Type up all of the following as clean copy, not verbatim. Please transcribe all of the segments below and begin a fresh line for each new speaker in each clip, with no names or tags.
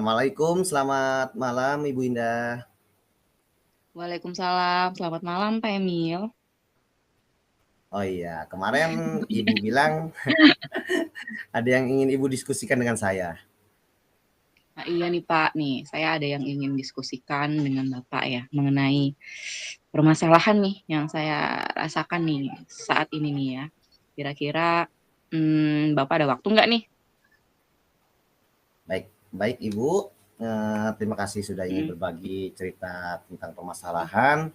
Assalamualaikum, selamat malam Ibu Indah.
Waalaikumsalam, selamat malam Pak Emil.
Oh iya, kemarin Ibu bilang ada yang ingin Ibu diskusikan dengan saya.
Nah, iya nih Pak, nih saya ada yang ingin diskusikan dengan Bapak ya mengenai permasalahan nih yang saya rasakan nih saat ini nih ya. Kira-kira Bapak ada waktu nggak nih?
Baik, baik Ibu. Terima kasih sudah ingin
Mm,
berbagi cerita tentang permasalahan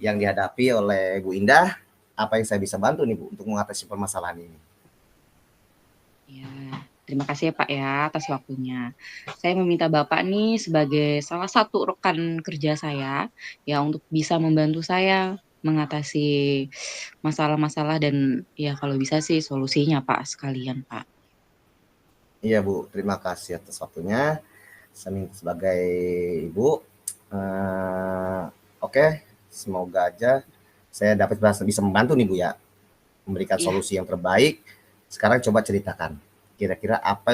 yang dihadapi oleh Bu Indah. Apa yang saya bisa bantu nih Bu untuk mengatasi permasalahan ini?
Ya, terima kasih ya Pak ya atas waktunya. Saya meminta Bapak nih sebagai salah satu rekan kerja saya ya untuk bisa membantu saya mengatasi masalah-masalah dan ya kalau bisa sih solusinya Pak sekalian Pak.
Iya Bu, terima kasih atas waktunya. Saya sebagai Ibu, eh, oke, semoga aja saya dapat bisa membantu nih Bu ya, memberikan
Iya,
solusi yang terbaik. Sekarang coba ceritakan, kira-kira apa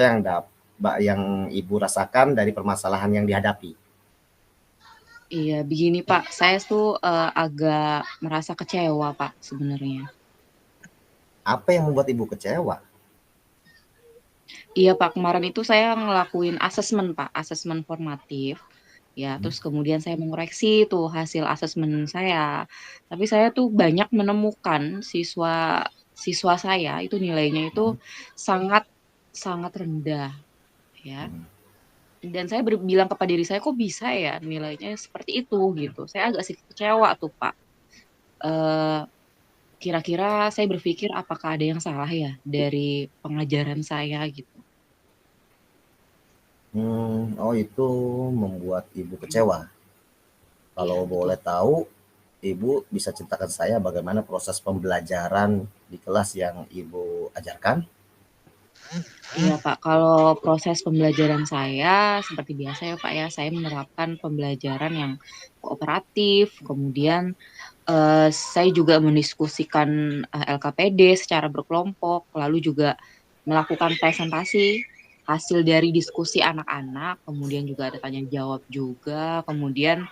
yang Ibu rasakan dari permasalahan yang dihadapi?
iya begini Pak, saya tuh agak merasa kecewa Pak sebenarnya.
Apa yang membuat Ibu kecewa?
Iya Pak, kemarin itu saya ngelakuin asesmen Pak, asesmen formatif. Ya,
Hmm,
terus kemudian saya mengoreksi tuh hasil asesmen saya. Tapi saya tuh banyak menemukan siswa siswa saya itu nilainya itu
hmm,
sangat sangat rendah ya.
hmm.
Dan saya bilang kepada diri saya kok bisa ya nilainya seperti itu gitu. Saya agak sedikit kecewa tuh Pak. Eh, Kira-kira saya berpikir apakah ada yang salah ya dari pengajaran saya gitu.
Oh itu membuat Ibu kecewa. Kalau
Iya,
boleh
betul.
tahu, Ibu bisa ceritakan saya bagaimana proses pembelajaran di kelas yang Ibu ajarkan?
Iya Pak, kalau proses pembelajaran saya seperti biasa ya Pak ya, saya menerapkan pembelajaran yang kooperatif, kemudian saya juga mendiskusikan LKPD secara berkelompok, lalu juga melakukan presentasi hasil dari diskusi anak-anak, kemudian juga ada tanya jawab juga, kemudian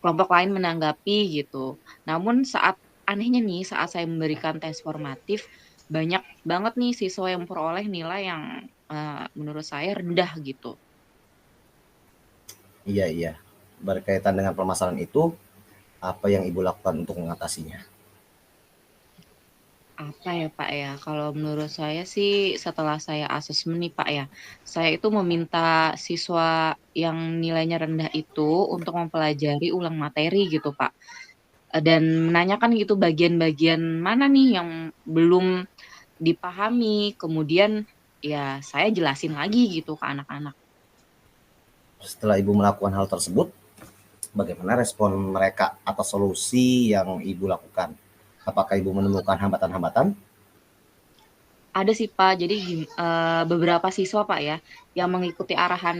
kelompok lain menanggapi gitu. Namun saat anehnya nih, saat saya memberikan tes formatif, banyak banget nih siswa yang memperoleh nilai yang menurut saya rendah gitu.
Iya, iya. Berkaitan dengan permasalahan itu, apa yang Ibu lakukan untuk mengatasinya?
Apa ya Pak ya, kalau menurut saya sih setelah saya asesmen nih Pak ya, saya itu meminta siswa yang nilainya rendah itu untuk mempelajari ulang materi gitu Pak. Dan menanyakan gitu bagian-bagian mana nih yang belum dipahami, kemudian ya saya jelasin lagi gitu ke anak-anak.
Setelah Ibu melakukan hal tersebut, bagaimana respon mereka atas solusi yang Ibu lakukan? Apakah Ibu menemukan hambatan-hambatan?
Ada sih Pak, jadi beberapa siswa Pak ya, yang mengikuti arahan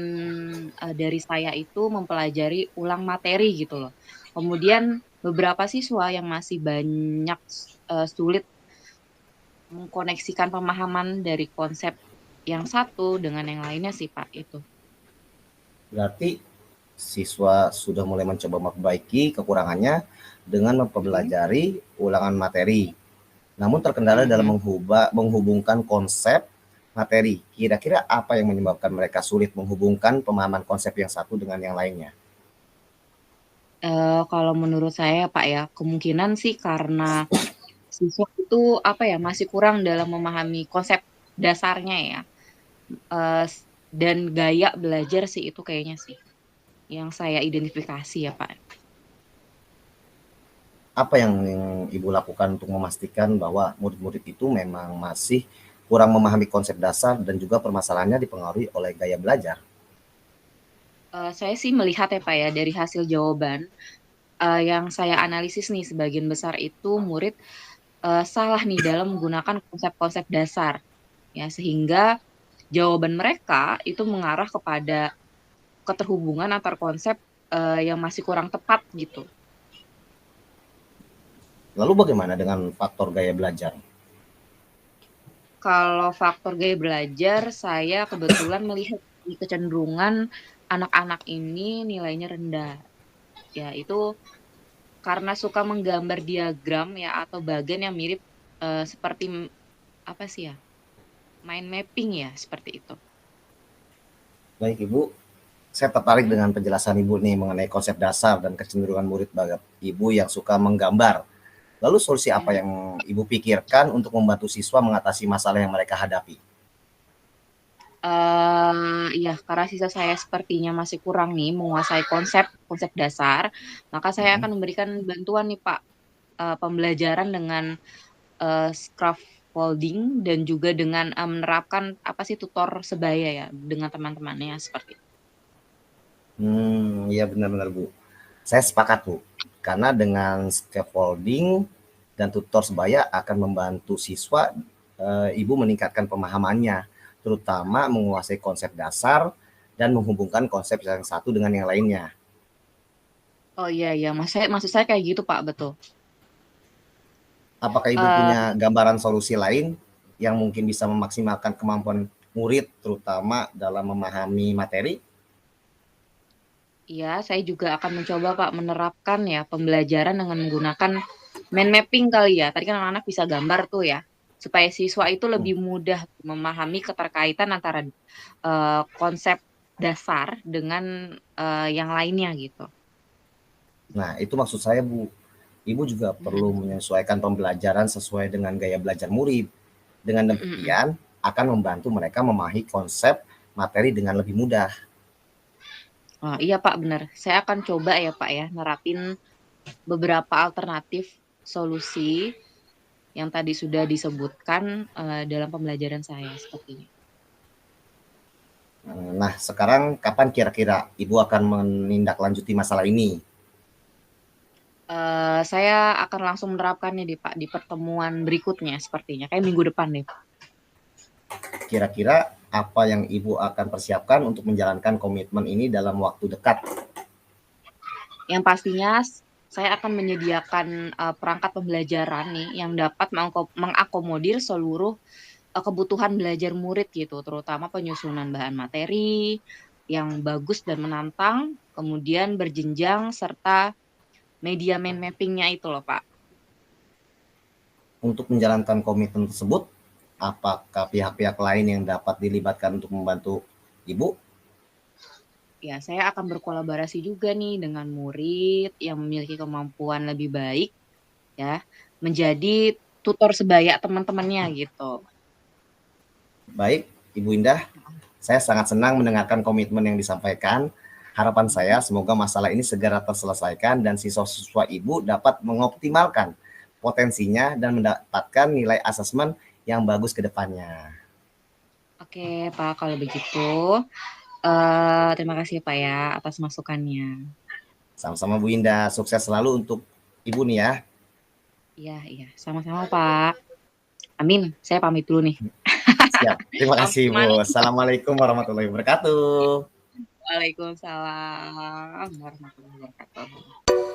dari saya itu mempelajari ulang materi gitu loh. Kemudian beberapa siswa yang masih banyak sulit mengkoneksikan pemahaman dari konsep yang satu dengan yang lainnya sih Pak itu.
Berarti siswa sudah mulai mencoba memperbaiki kekurangannya dengan
Mm-mm,
mempelajari ulangan materi. Namun terkendala dalam
mm-mm.
menghubungkan konsep materi. Kira-kira apa yang menyebabkan mereka sulit menghubungkan pemahaman konsep yang satu dengan yang lainnya?
Kalau menurut saya Pak ya, kemungkinan sih karena siswa itu apa ya masih kurang dalam memahami konsep dasarnya ya. Eh, dan gaya belajar sih itu kayaknya sih yang saya identifikasi ya Pak.
Apa yang Ibu lakukan untuk memastikan bahwa murid-murid itu memang masih kurang memahami konsep dasar dan juga permasalahannya dipengaruhi oleh gaya belajar?
Saya sih melihat ya Pak ya dari hasil jawaban yang saya analisis nih sebagian besar itu murid salah nih dalam menggunakan konsep-konsep dasar ya sehingga jawaban mereka itu mengarah kepada keterhubungan antar konsep yang masih kurang tepat gitu.
Lalu bagaimana dengan faktor gaya belajar?
Kalau faktor gaya belajar, saya kebetulan melihat kecenderungan anak-anak ini nilainya rendah. Ya, itu karena suka menggambar diagram ya atau bagian yang mirip seperti apa sih ya? Mind mapping ya, seperti itu.
Baik Ibu, saya tertarik
Mhm.
dengan penjelasan Ibu nih mengenai konsep dasar dan kecenderungan murid bagi Ibu yang suka menggambar. Lalu solusi apa
Ya.
yang Ibu pikirkan untuk membantu siswa mengatasi masalah yang mereka hadapi?
Iya, karena siswa saya sepertinya masih kurang nih menguasai konsep konsep dasar, maka saya
Mhm.
akan memberikan bantuan nih, Pak, pembelajaran dengan, scaffolding dan juga dengan, menerapkan apa sih, tutor sebaya ya, dengan teman-temannya seperti itu.
Iya benar-benar Bu. Saya sepakat Bu, karena dengan scaffolding dan tutor sebaya akan membantu siswa, Ibu meningkatkan pemahamannya, terutama menguasai konsep dasar dan menghubungkan konsep yang satu dengan yang lainnya.
Oh, iya iya, maksud saya kayak gitu, Pak, betul.
Apakah Ibu
Eee,
punya gambaran solusi lain yang mungkin bisa memaksimalkan kemampuan murid, terutama dalam memahami materi?
iya, saya juga akan mencoba, Pak, menerapkan ya pembelajaran dengan menggunakan mind mapping kali ya, tadi kan anak-anak bisa gambar tuh ya, supaya siswa itu
Hmm.
lebih mudah memahami keterkaitan antara, konsep dasar dengan, yang lainnya gitu.
Nah, itu maksud saya, Bu. Ibu juga perlu
Mhm
menyesuaikan pembelajaran sesuai dengan gaya belajar murid. Dengan
mhm mhm.
demikian, akan membantu mereka memahami konsep materi dengan lebih mudah.
Oh, iya, Pak, bener. Saya akan coba ya, Pak, ya, nerapin beberapa alternatif solusi yang tadi sudah disebutkan, dalam pembelajaran saya sepertinya.
Nah, sekarang kapan kira-kira Ibu akan menindaklanjuti masalah ini?
Saya akan langsung menerapkannya deh, Pak, di pertemuan berikutnya sepertinya, kayak minggu depan deh, Pak.
Kira-kira apa yang Ibu akan persiapkan untuk menjalankan komitmen ini dalam waktu dekat?
Yang pastinya saya akan menyediakan, perangkat pembelajaran nih yang dapat mengakomodir seluruh, kebutuhan belajar murid gitu, terutama penyusunan bahan materi yang bagus dan menantang, kemudian berjenjang, serta media mind mapping-nya itu loh, Pak.
Untuk menjalankan komitmen tersebut, apakah pihak-pihak lain yang dapat dilibatkan untuk membantu Ibu?
Ya, saya akan berkolaborasi juga nih dengan murid yang memiliki kemampuan lebih baik ya, menjadi tutor sebaya teman-temannya gitu.
Baik, Ibu Indah, saya sangat senang mendengarkan komitmen yang disampaikan. Harapan saya
Mhm.
semoga masalah ini segera terselesaikan dan siswa-siswa Ibu dapat mengoptimalkan potensinya dan mendapatkan nilai asesmen yang bagus ke depannya.
Oke, Pak, kalau begitu, terima kasih, Pak, ya atas masukannya.
Sama-sama Bu Indah, sukses selalu untuk Ibu nih ya.
Iya iya, sama-sama, Pak. Amin, saya pamit dulu nih.
Siap, terima
Pamit
kasih
ke mana?
Bu. Assalamualaikum warahmatullahi wabarakatuh.
Waalaikumsalam warahmatullahi wabarakatuh.